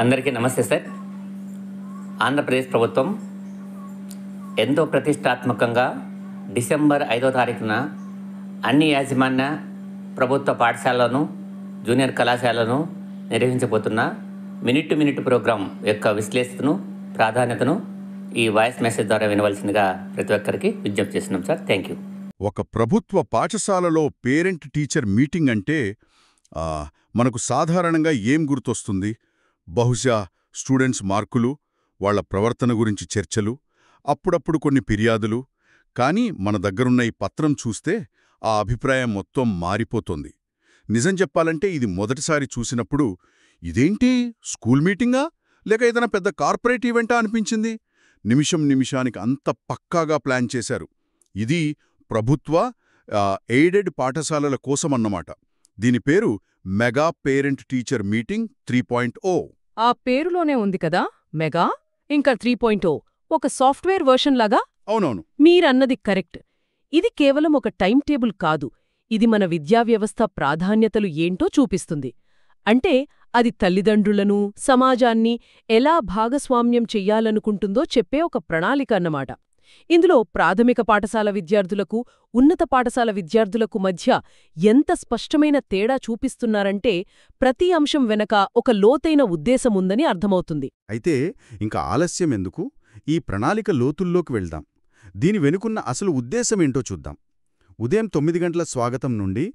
అందరికీ నమస్తే సార్. ఆంధ్రప్రదేశ్ ప్రభుత్వం ఎంతో ప్రతిష్టాత్మకంగా డిసెంబర్ 5వ తారీఖున అన్ని యాజమాన్య ప్రభుత్వ పాఠశాలలను, జూనియర్ కళాశాలను నిర్వహించబోతున్న మినిట్ టు మినిట్ ప్రోగ్రాం యొక్క విశ్లేషణను, ప్రాధాన్యతను ఈ వాయిస్ మెసేజ్ ద్వారా వినవలసిందిగా ప్రతి ఒక్కరికి విజ్ఞప్తి చేస్తున్నాం సార్. Thank you. ఒక ప్రభుత్వ పాఠశాలలో పేరెంట్ టీచర్ మీటింగ్ అంటే మనకు సాధారణంగా ఏం గుర్తొస్తుంది? బహుశా స్టూడెంట్స్ మార్కులు, వాళ్ల ప్రవర్తన గురించి చర్చలు, అప్పుడప్పుడు కొన్ని ఫిర్యాదులు. కానీ మన దగ్గరున్న ఈ పత్రం చూస్తే ఆ అభిప్రాయం మొత్తం మారిపోతోంది. నిజం చెప్పాలంటే ఇది మొదటిసారి చూసినప్పుడు ఇదేంటి, స్కూల్ మీటింగా లేక ఏదైనా పెద్ద కార్పొరేట్ ఈవెంటా అనిపించింది. నిమిషానికి అంత పక్కాగా ప్లాన్ చేశారు. ఇది ప్రభుత్వ ఎయిడెడ్ పాఠశాలల కోసమన్నమాట. దీని పేరు మెగా పేరెంట్ టీచర్ మీటింగ్ 3.0. ఆ పేరులోనే ఉంది కదా, మెగా ఇంకా 3.0 ఒక సాఫ్ట్వేర్ వర్షన్ లాగా. అవునవును, మీరన్నది కరెక్ట్. ఇది కేవలం ఒక టైం టేబుల్ కాదు, ఇది మన విద్యావ్యవస్థ ప్రాధాన్యతలు ఏంటో చూపిస్తుంది. అంటే అది తల్లిదండ్రులను, సమాజాన్ని ఎలా భాగస్వామ్యం చెయ్యాలనుకుంటుందో చెప్పే ఒక ప్రణాళిక అన్నమాట. ఇందులో ప్రాథమిక పాఠశాల విద్యార్థులకు, ఉన్నత పాఠశాల విద్యార్థులకు మధ్య ఎంత స్పష్టమైన తేడా చూపిస్తున్నారంటే ప్రతి అంశం వెనక ఒక లోతైన ఉద్దేశముందని అర్థమవుతుంది. అయితే ఇంకా ఆలస్యం ఎందుకు, ఈ ప్రణాళిక లోతుల్లోకి వెళ్దాం. దీని వెనుకున్న అసలు ఉద్దేశమేంటో చూద్దాం. ఉదయం 9 గంటల స్వాగతం నుండి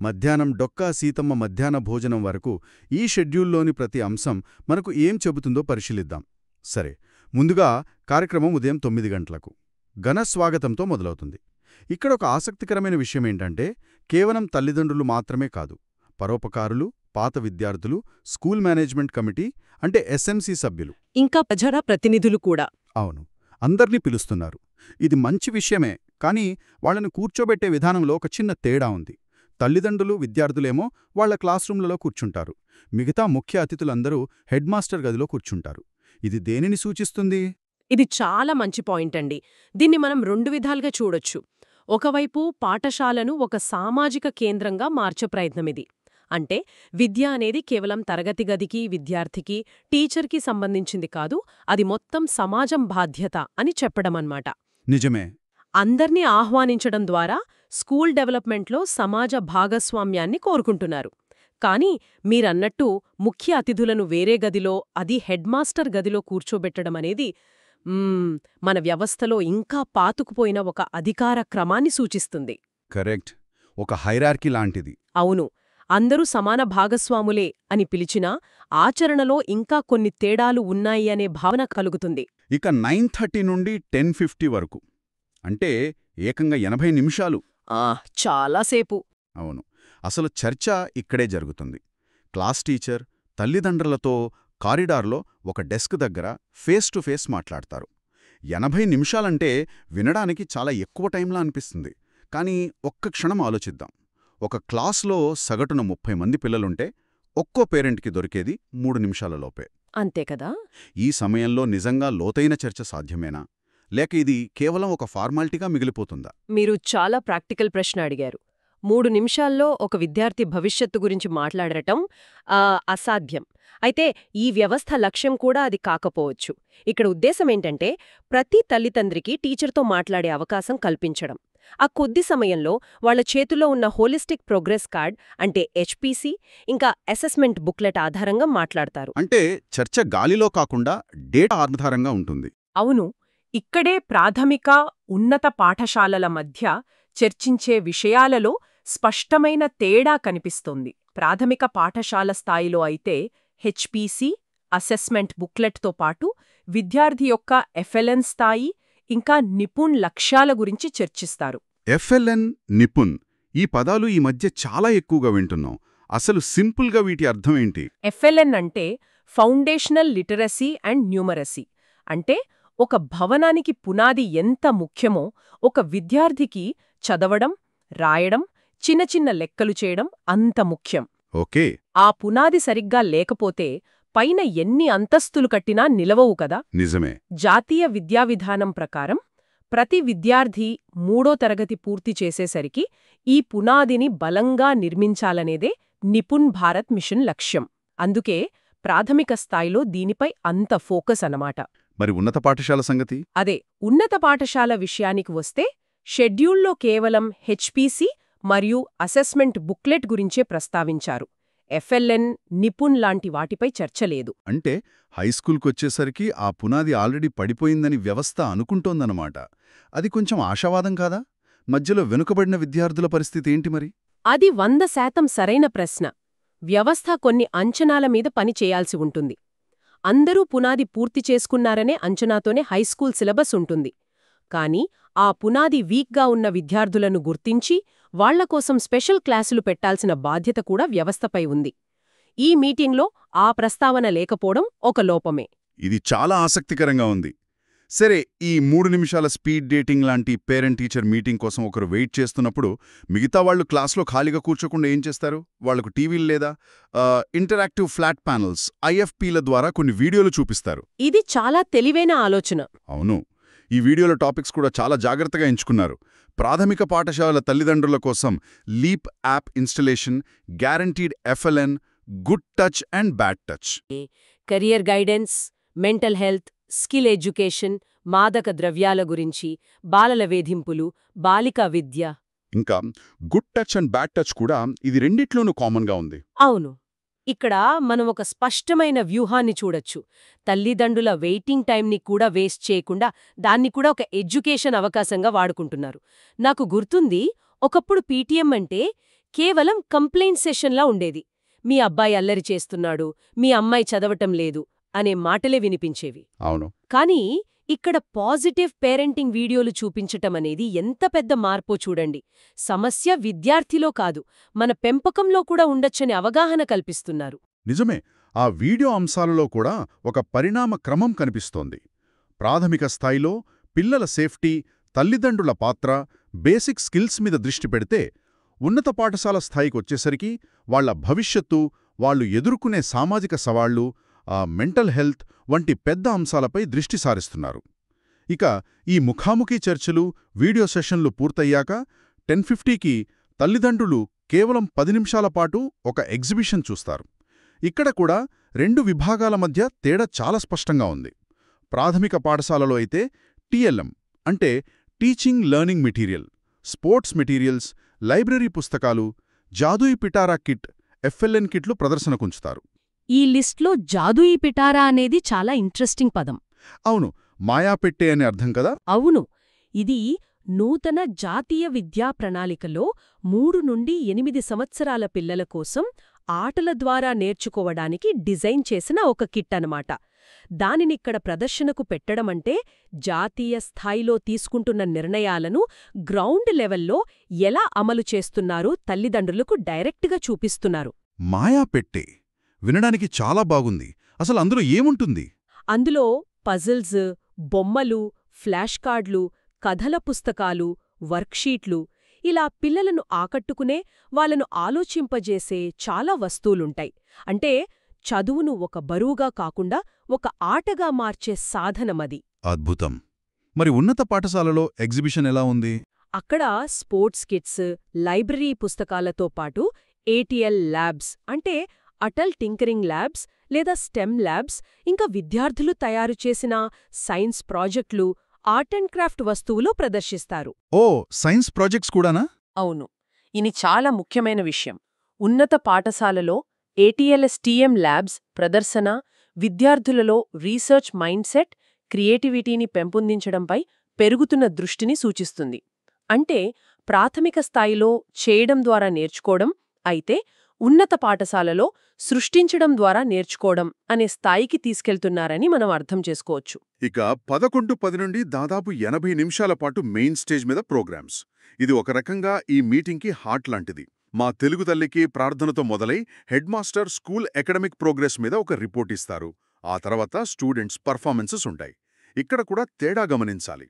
మధ్యాహ్నం డొక్కా సీతమ్మ మధ్యాహ్న భోజనం వరకు ఈ షెడ్యూల్లోని ప్రతి అంశం మనకు ఏం చెబుతుందో పరిశీలిద్దాం. సరే, ముందుగా కార్యక్రమం ఉదయం 9 గంటలకు ఘనస్వాగతంతో మొదలవుతుంది. ఇక్కడ ఒక ఆసక్తికరమైన విషయమేంటంటే కేవలం తల్లిదండ్రులు మాత్రమే కాదు, పరోపకారులు, పాత విద్యార్థులు, స్కూల్ మేనేజ్మెంట్ కమిటీ అంటే ఎస్ఎంసీ సభ్యులు, ఇంకా ప్రజా ప్రతినిధులు కూడా. అవును, అందర్నీ పిలుస్తున్నారు. ఇది మంచి విషయమే, కానీ వాళ్లను కూర్చోబెట్టే విధానంలో ఒక చిన్న తేడా ఉంది. తల్లిదండ్రులు, విద్యార్థులేమో వాళ్ల క్లాస్ రూమ్లలో కూర్చుంటారు. మిగతా ముఖ్య అతిథులందరూ హెడ్ మాస్టర్ గదిలో కూర్చుంటారు. ఇది దేనిని సూచిస్తుంది? ఇది చాలా మంచి పాయింట్ అండి. దీన్ని మనం 2 విధాలుగా చూడొచ్చు. ఒకవైపు పాఠశాలను ఒక సామాజిక కేంద్రంగా మార్చే ప్రయత్నమిది. అంటే విద్య అనేది కేవలం తరగతి గదికి, విద్యార్థికి, టీచర్కి సంబంధించింది కాదు, అది మొత్తం సమాజం బాధ్యత అని చెప్పడమన్నమాట. నిజమే. అందర్నీ ఆహ్వానించడం ద్వారా స్కూల్ డెవలప్మెంట్లో సమాజ భాగస్వామ్యాన్ని కోరుకుంటున్నారు. కానీ మీరన్నట్టు ముఖ్య అతిథులను వేరే గదిలో, అది హెడ్ మాస్టర్ గదిలో కూర్చోబెట్టడమనేది మన వ్యవస్థలో ఇంకా పాతుకుపోయిన ఒక అధికార క్రమాన్ని సూచిస్తుంది. కరెక్ట్, ఒక హైరార్కీ లాంటిది. అవును, అందరూ సమాన భాగస్వాములే అని పిలిచినా ఆచరణలో ఇంకా కొన్ని తేడాలు ఉన్నాయి అనే భావన కలుగుతుంది. ఇక 9:30 నుండి 10:50 వరకు, అంటే ఏకంగా 80 నిమిషాలు. చాలాసేపు. అవును, అసలు చర్చ ఇక్కడే జరుగుతుంది. క్లాస్ టీచర్ తల్లిదండ్రులతో కారిడార్లో ఒక డెస్క్ దగ్గర ఫేస్ టు ఫేస్ మాట్లాడతారు. 80 నిమిషాలంటే వినడానికి చాలా ఎక్కువ టైంలా అనిపిస్తుంది. కానీ ఒక్క క్షణం ఆలోచిద్దాం. ఒక క్లాస్లో సగటున 30 మంది పిల్లలుంటే ఒక్కో పేరెంట్కి దొరికేది 3 నిమిషాలలోపే. అంతే కదా. ఈ సమయంలో నిజంగా లోతైన చర్చ సాధ్యమేనా, లేక ఇది కేవలం ఒక ఫార్మాలిటీగా మిగిలిపోతుందా? మీరు చాలా ప్రాక్టికల్ ప్రశ్న అడిగారు. 3 నిమిషాల్లో ఒక విద్యార్థి భవిష్యత్తు గురించి మాట్లాడటం అసాధ్యం. అయితే ఈ వ్యవస్థ లక్ష్యం కూడా అది కాకపోవచ్చు. ఇక్కడ ఉద్దేశమేంటంటే ప్రతి తల్లిదండ్రికి టీచర్తో మాట్లాడే అవకాశం కల్పించడం. ఆ కొద్ది సమయంలో వాళ్ల చేతుల్లో ఉన్న హోలిస్టిక్ ప్రోగ్రెస్ కార్డ్ అంటే HPC, ఇంకా అసెస్మెంట్ బుక్లెట్ ఆధారంగా మాట్లాడతారు. అంటే చర్చ గాలిలో కాకుండా డేటా ఆధారంగా ఉంటుంది. అవును, ఇక్కడే ప్రాథమిక, ఉన్నత పాఠశాలల మధ్య చర్చించే విషయాలలో స్పష్టమైన తేడా కనిపిస్తోంది. ప్రాథమిక పాఠశాల స్థాయిలో అయితే HPC, అసెస్మెంట్ బుక్లెట్తో పాటు విద్యార్థి యొక్క FLN స్థాయి, ఇంకా నిపుణ్ లక్ష్యాల గురించి చర్చిస్తారు. FLN, నిపుణ్, ఈ పదాలు ఈ మధ్య చాలా ఎక్కువగా వింటున్నాం. అసలు సింపుల్గా వీటి అర్థమేంటి? FLN అంటే ఫౌండేషనల్ లిటరసీ అండ్ న్యూమరసీ. అంటే ఒక భవనానికి పునాది ఎంత ముఖ్యమో ఒక విద్యార్థికి చదవడం, రాయడం, చిన్న చిన్న లెక్కలు చేయడం అంత ముఖ్యం. ఓకే. ఆ పునాది సరిగ్గా లేకపోతే పైన ఎన్ని అంతస్తులు కట్టినా నిలవవు కదా. నిజమే. జాతీయ విద్యా విధానం ప్రకారం ప్రతి విద్యార్థి 3వ తరగతి పూర్తి చేసేసరికి ఈ పునాదిని బలంగా నిర్మించాలనేదే నిపుణ్ భారత్ మిషన్ లక్ష్యం. అందుకే ప్రాథమిక స్థాయిలో దీనిపై అంత ఫోకస్ అన్నమాట. మరి ఉన్నత పాఠశాల సంగతి? అదే ఉన్నత పాఠశాల విషయానికి వస్తే షెడ్యూల్లో కేవలం హెచ్పీసీ మరియు అసెస్మెంట్ బుక్లెట్ గురించే ప్రస్తావించారు. ఎఫ్ఎల్ఎన్, నిపుణ్ లాంటి వాటిపై చర్చ లేదు. అంటే హైస్కూల్కొచ్చేసరికి ఆ పునాది ఆల్రెడీ పడిపోయిందని వ్యవస్థ అనుకుంటోందన్నమాట. అది కొంచెం ఆశావాదం కాదా? మధ్యలో వెనుకబడిన విద్యార్థుల పరిస్థితి ఏంటి మరి? అది 100% సరైన ప్రశ్న. వ్యవస్థ కొన్ని అంచనాల మీద పని చేయాల్సి ఉంటుంది. అందరూ పునాది పూర్తి చేసుకున్నారనే అంచనాతోనే హైస్కూల్ సిలబస్ ఉంటుంది. కానీ ఆ పునాది వీక్గా ఉన్న విద్యార్థులను గుర్తించి వాళ్లకోసం స్పెషల్ క్లాసులు పెట్టాల్సిన బాధ్యత కూడా వ్యవస్థపై ఉంది. ఈ మీటింగ్లో ఆ ప్రస్తావన లేకపోవడం ఒక లోపమే. ఇది చాలా ఆసక్తికరంగా ఉంది. సరే, ఈ 3 నిమిషాల స్పీడ్ డేటింగ్ లాంటి పేరెంట్ టీచర్ మీటింగ్ కోసం ఒకరు వెయిట్ చేస్తున్నప్పుడు మిగతా వాళ్ళు క్లాస్లో ఖాళీగా కూర్చోకుండా ఏం చేస్తారు? వాళ్లకు టీవీలు లేదా ఇంటరాక్టివ్ ఫ్లాట్ ప్యానల్స్ ఐఎఫ్పీల ద్వారా కొన్ని వీడియోలు చూపిస్తారు. ఇది చాలా తెలివైన ఆలోచన. అవును, ఈ వీడియోల టాపిక్స్ కూడా చాలా జాగ్రత్తగా ఎంచుకున్నారు. ప్రాథమిక పాఠశాలల తల్లిదండ్రుల కోసం leap app installation, guaranteed FLN, good touch and bad touch, career guidance, mental health, skill education, మాదక ద్రవ్యాల గురించి, బాలల వేధింపులు, బాలికా విద్య. ఇంకా good touch and bad touch కూడా ఇది రెండిట్లోనూ కామన్గా ఉంది. అవును, ఇక్కడ మనం ఒక స్పష్టమైన వ్యూహాన్ని చూడొచ్చు. తల్లిదండ్రుల వెయిటింగ్ టైంని కూడా వేస్ట్ చేయకుండా దాన్ని కూడా ఒక ఎడ్యుకేషన్ అవకాశంగా వాడుకుంటున్నారు. నాకు గుర్తుంది, ఒకప్పుడు పీటీఎం అంటే కేవలం కంప్లైంట్ సెషన్లా ఉండేది. మీ అబ్బాయి అల్లరి చేస్తున్నాడు, మీ అమ్మాయి చదవటం లేదు అనే మాటలే వినిపించేవి. అవును. కానీ ఇక్కడ పాజిటివ్ పేరెంటింగ్ వీడియోలు చూపించటమనేది ఎంత పెద్ద మార్పో చూడండి. సమస్య విద్యార్థిలో కాదు, మన పెంపకంలో కూడా ఉండొచ్చని అవగాహన కల్పిస్తున్నారు. నిజమే, ఆ వీడియో అంశాలలో కూడా ఒక పరిణామ క్రమం కనిపిస్తోంది. ప్రాథమిక స్థాయిలో పిల్లల సేఫ్టీ, తల్లిదండ్రుల పాత్ర, బేసిక్ స్కిల్స్ మీద దృష్టి పెడితే, ఉన్నత పాఠశాల స్థాయికొచ్చేసరికి వాళ్ల భవిష్యత్తు, వాళ్లు ఎదుర్కొనే సామాజిక సవాళ్లు, మెంటల్ హెల్త్ వంటి పెద్ద అంశాలపై దృష్టి సారిస్తున్నారు. ఇక ఈ ముఖాముఖి చర్చలు, వీడియో సెషన్లు పూర్తయ్యాక 10:50కి తల్లిదండ్రులు కేవలం 10 నిమిషాల పాటు ఒక ఎగ్జిబిషన్ చూస్తారు. ఇక్కడ కూడా 2 విభాగాల మధ్య తేడా చాలా స్పష్టంగా ఉంది. ప్రాథమిక పాఠశాలలో అయితే టీఎల్ఎం అంటే teaching learning material, sports materials, library పుస్తకాలు, జాదూయి పిటారా కిట్, ఎఫ్ఎల్ఎన్ కిట్లు ప్రదర్శనకుంచుతారు. ఈ లిస్ట్లో జాదూయి పిటారా అనేది చాలా ఇంట్రెస్టింగ్ పదం. అవును, మాయాపెట్టే అని అర్థం కదా. అవును, ఇది నూతన జాతీయ విద్యా ప్రణాళికలో 3 నుండి 8 సంవత్సరాల పిల్లల కోసం ఆటల ద్వారా నేర్చుకోవడానికి డిజైన్ చేసిన ఒక కిట్ అన్నమాట. దానినిక్కడ ప్రదర్శనకు పెట్టడమంటే జాతీయ స్థాయిలో తీసుకుంటున్న నిర్ణయాలను గ్రౌండ్ లెవెల్లో ఎలా అమలు చేస్తున్నారో తల్లిదండ్రులకు డైరెక్ట్గా చూపిస్తున్నారు. మాయాపెట్టే వినడానికి చాలా బాగుంది. అసలు అందులో ఏముంటుంది? అందులో పజిల్స్, బొమ్మలు, ఫ్లాష్ కార్డులు, కథల పుస్తకాలు, వర్క్షీట్లు, ఇలా పిల్లలను ఆకట్టుకునే, వాళ్ళను ఆలోచింపజేసే చాలా వస్తువులుంటాయి. అంటే చదువును ఒక బరువుగా కాకుండా ఒక ఆటగా మార్చే సాధనమది. అద్భుతం. మరి ఉన్నత పాఠశాలలో ఎగ్జిబిషన్ ఎలా ఉంది? అక్కడ స్పోర్ట్స్ కిట్స్, లైబ్రరీ పుస్తకాలతో పాటు ఏటీఎల్ ల్యాబ్స్ అంటే అటల్ టింకరింగ్ ల్యాబ్స్ లేదా స్టెమ్ ల్యాబ్స్, ఇంకా విద్యార్థులు తయారు చేసిన సైన్స్ ప్రాజెక్టులు, ఆర్ట్ అండ్ క్రాఫ్ట్ వస్తువులు ప్రదర్శిస్తారు. ఓ, సైన్స్ ప్రాజెక్ట్స్ కూడానా? అవును, ఇది చాలా ముఖ్యమైన విషయం. ఉన్నత పాఠశాలలో ఏటీఎల్ఎస్టీఎం ల్యాబ్స్ ప్రదర్శన విద్యార్థులలో రీసెర్చ్ మైండ్సెట్, క్రియేటివిటీని పెంపొందించడంపై పెరుగుతున్న దృష్టిని సూచిస్తుంది. అంటే ప్రాథమిక స్థాయిలో చేయడం ద్వారా నేర్చుకోవడం, అయితే ఉన్నత పాఠశాలలో సృష్టించడం ద్వారా నేర్చుకోవడం అనే స్థాయికి తీసుకెళ్తున్నారని మనం అర్థం చేసుకోవచ్చు. ఇక 11:10 నుండి దాదాపు 80 నిమిషాల పాటు మెయిన్ స్టేజ్ మీద ప్రోగ్రామ్స్. ఇది ఒక రకంగా ఈ మీటింగ్కి హార్ట్ లాంటిది. మా తెలుగు తల్లికి ప్రార్థనతో మొదలై head master school academic progress మీద ఒక రిపోర్ట్ ఇస్తారు. ఆ తర్వాత స్టూడెంట్స్ పర్ఫార్మెన్సెస్ ఉంటాయి. ఇక్కడ కూడా తేడా గమనించాలి.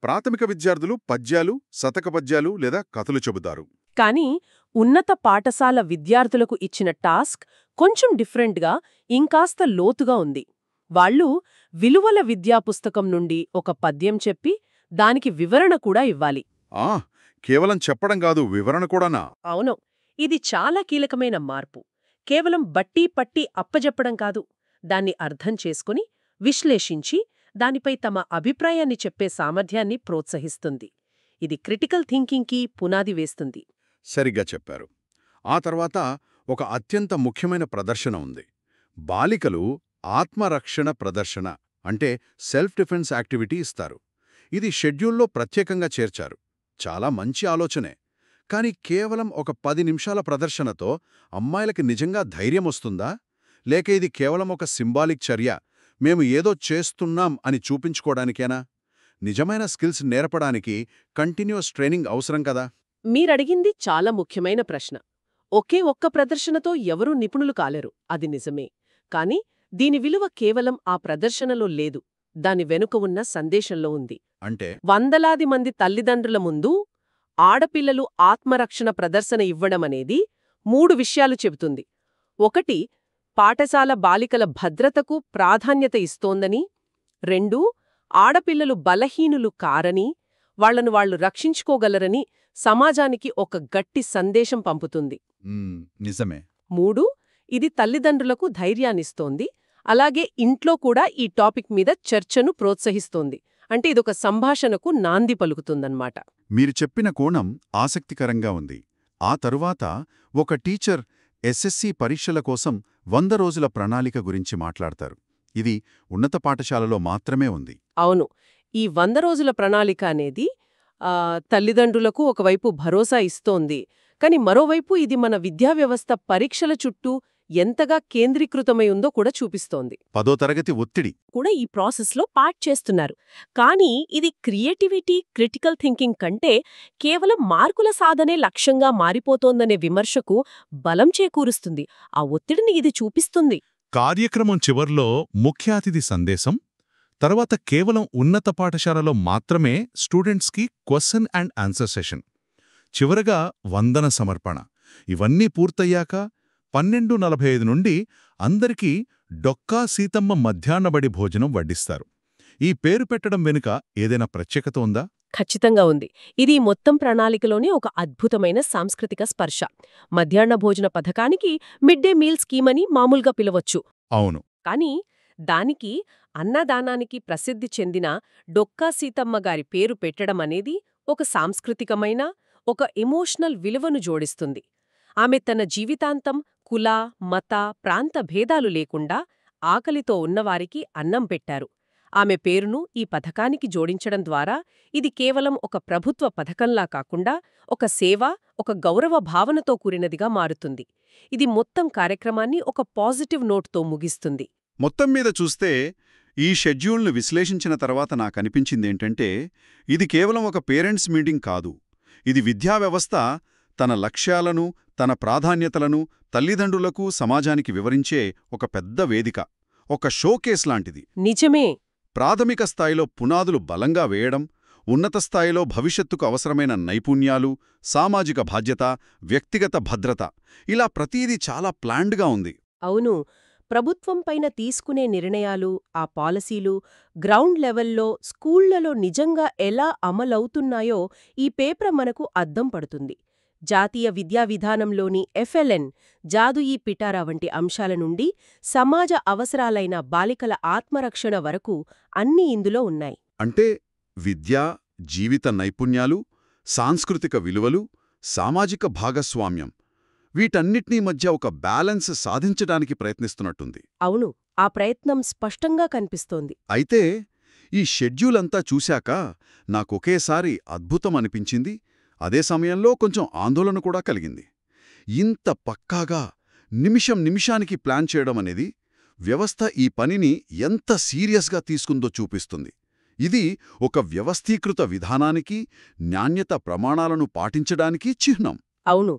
ప్రాథమిక విద్యార్థులు పద్యాలు, శతక పద్యాలు లేదా కథలు చెబుతారు. కానీ ఉన్నత పాఠశాల విద్యార్థులకు ఇచ్చిన టాస్క్ కొంచెం డిఫరెంట్గా, ఇంకాస్త లోతుగా ఉంది. వాళ్ళు విలువల విద్యా పుస్తకం నుండి ఒక పద్యం చెప్పి దానికి వివరణ కూడా ఇవ్వాలి. కేవలం చెప్పడం కాదు, వివరణ కూడానా? అవును, ఇది చాలా కీలకమైన మార్పు. కేవలం బట్టి పట్టి అప్పజెప్పడం కాదు, దాన్ని అర్థం చేసుకుని విశ్లేషించి దానిపై తమ అభిప్రాయాన్ని చెప్పే సామర్థ్యాన్ని ప్రోత్సహిస్తుంది. ఇది క్రిటికల్ థింకింగ్కి పునాది వేస్తుంది. సరిగ్గా చెప్పారు. ఆ తర్వాత ఒక అత్యంత ముఖ్యమైన ప్రదర్శన ఉంది. బాలికలు ఆత్మరక్షణ ప్రదర్శన అంటే సెల్ఫ్ డిఫెన్స్ యాక్టివిటీ ఇస్తారు. ఇది షెడ్యూల్లో ప్రత్యేకంగా చేర్చారు. చాలా మంచి ఆలోచనే. కానీ కేవలం ఒక 10 నిమిషాల ప్రదర్శనతో అమ్మాయిలకి నిజంగా ధైర్యమొస్తుందా? లేక ఇది కేవలం ఒక సింబాలిక్ చర్య, మేము ఏదో చేస్తున్నాం అని చూపించుకోవడానికేనా? నిజమైన స్కిల్స్ నేర్పడానికి కంటిన్యూస్ ట్రైనింగ్ అవసరం కదా? మీరడిగింది చాలా ముఖ్యమైన ప్రశ్న. ఒకే ఒక్క ప్రదర్శనతో ఎవరూ నిపుణులు కాలేరు, అది నిజమే. కానీ దీని విలువ కేవలం ఆ ప్రదర్శనలో లేదు, దాని వెనుక ఉన్న సందేశంలో ఉంది. అంటే వందలాది మంది తల్లిదండ్రుల ముందు ఆడపిల్లలు ఆత్మరక్షణ ప్రదర్శన ఇవ్వడమనేది 3 విషయాలు చెబుతుంది. 1. పాఠశాల బాలికల భద్రతకు ప్రాధాన్యత ఇస్తోందని. 2. ఆడపిల్లలు బలహీనులు కారని, వాళ్లను వాళ్లు రక్షించుకోగలరని సమాజానికి ఒక గట్టి సందేశం పంపుతుంది. నిజమే. 3. ఇది తల్లిదండ్రులకు ధైర్యాన్నిస్తోంది, అలాగే ఇంట్లో కూడా ఈ టాపిక్ మీద చర్చను ప్రోత్సహిస్తోంది. అంటే ఇదొక సంభాషణకు నాంది పలుకుతుందన్నమాట. మీరు చెప్పిన కోణం ఆసక్తికరంగా ఉంది. ఆ తరువాత ఒక టీచర్ ఎస్ఎస్సి పరీక్షల కోసం 100 రోజుల ప్రణాళిక గురించి మాట్లాడతారు. ఇది ఉన్నత పాఠశాలలో మాత్రమే ఉంది. అవును, ఈ 100 రోజుల ప్రణాళిక అనేది తల్లిదండ్రులకు ఒకవైపు భరోసా ఇస్తోంది, కాని మరోవైపు ఇది మన విద్యావ్యవస్థ పరీక్షల చుట్టూ ఎంతగా కేంద్రీకృతమై ఉందో కూడా చూపిస్తోంది. 10వ తరగతి ఒత్తిడి కూడా ఈ ప్రాసెస్లో పార్ట్ చేస్తున్నారు. కానీ ఇది క్రియేటివిటీ, క్రిటికల్ థింకింగ్ కంటే కేవలం మార్కుల సాధనే లక్ష్యంగా మారిపోతోందనే విమర్శకు బలం చేకూరుస్తుంది. ఆ ఒత్తిడిని ఇది చూపిస్తుంది. కార్యక్రమం చివర్లో ముఖ్య అతిథి సందేశం, తర్వాత కేవలం ఉన్నత పాఠశాలలో మాత్రమే స్టూడెంట్స్కి క్వశ్చన్ అండ్ ఆన్సర్ సెషన్, చివరగా వందన సమర్పణ. ఇవన్నీ పూర్తయ్యాక 12:45 నుండి అందరికీ డొక్కా సీతమ్మ మధ్యాహ్నబడి భోజనం వడ్డిస్తారు. ఈ పేరు పెట్టడం వెనుక ఏదైనా ప్రత్యేకత ఉందా? ఖచ్చితంగా ఉంది. ఇది మొత్తం ప్రణాళికలోని ఒక అద్భుతమైన సాంస్కృతిక స్పర్శ. మధ్యాహ్న భోజన పథకానికి మిడ్ డే మీల్ స్కీమ్ అని మామూలుగా పిలవచ్చు. అవును. కానీ దానికి అన్నదానానికి ప్రసిద్ధి చెందిన డొక్కా సీతమ్మ గారి పేరు పెట్టడం అనేది ఒక సాంస్కృతికమైన, ఒక ఎమోషనల్ విలువను జోడిస్తుంది. ఆమె తన జీవితాంతం కుల, మత, ప్రాంత భేదాలు లేకుండా ఆకలితో ఉన్నవారికి అన్నం పెట్టారు. ఆమె పేరును ఈ పథకానికి జోడించడం ద్వారా ఇది కేవలం ఒక ప్రభుత్వ పథకంలా కాకుండా ఒక సేవ, ఒక గౌరవ భావనతో కూడినదిగా మారుతుంది. ఇది మొత్తం కార్యక్రమాన్ని ఒక పాజిటివ్ నోట్తో ముగిస్తుంది. మొత్తం మీద చూస్తే ఈ షెడ్యూల్ను విశ్లేషించిన తర్వాత నాకనిపించిందేంటంటే, ఇది కేవలం ఒక పేరెంట్స్ మీటింగ్ కాదు. ఇది విద్యావ్యవస్థ తన లక్ష్యాలను, తన ప్రాధాన్యతలను తల్లిదండ్రులకు, సమాజానికి వివరించే ఒక పెద్ద వేదిక, ఒక షోకేస్ లాంటిది. నిజమే. ప్రాథమిక స్థాయిలో పునాదులు బలంగా వేయడం, ఉన్నత స్థాయిలో భవిష్యత్తుకు అవసరమైన నైపుణ్యాలు, సామాజిక బాధ్యత, వ్యక్తిగత భద్రత, ఇలా ప్రతీదీ చాలా ప్లాన్డ్గా ఉంది. అవును, ప్రభుత్వం పైన తీసుకునే నిర్ణయాలు, ఆ పాలసీలు గ్రౌండ్ లెవెల్లో స్కూళ్లలో నిజంగా ఎలా అమలవుతున్నాయో ఈ పేపర్ మనకు అద్దం పడుతుంది. జాతీయ విద్యా విధానంలోని FLN, జాదుయీ పిటారా వంటి అంశాల నుండి సమాజ అవసరాలైన బాలికల ఆత్మరక్షణ వరకు అన్నీ ఇందులో ఉన్నాయి. అంటే విద్య, జీవిత నైపుణ్యాలు, సాంస్కృతిక విలువలు, సామాజిక భాగస్వామ్యం, వీటన్నిటినీ మధ్య ఒక బ్యాలెన్స్ సాధించడానికి ప్రయత్నిస్తున్నట్టుంది. అవును, ఆ ప్రయత్నం స్పష్టంగా కనిపిస్తోంది. అయితే ఈ షెడ్యూల్ అంతా చూశాక నాకొకేసారి అద్భుతం అనిపించింది, అదే సమయంలో కొంచెం ఆందోళన కూడా కలిగింది. ఇంత పక్కాగా నిమిషం నిమిషానికి ప్లాన్ చేయడం అనేది వ్యవస్థ ఈ పనిని ఎంత సీరియస్గా తీసుకుందో చూపిస్తుంది. ఇది ఒక వ్యవస్థీకృత విధానానికి, నాణ్యత ప్రమాణాలను పాటించడానికి చిహ్నం. అవును,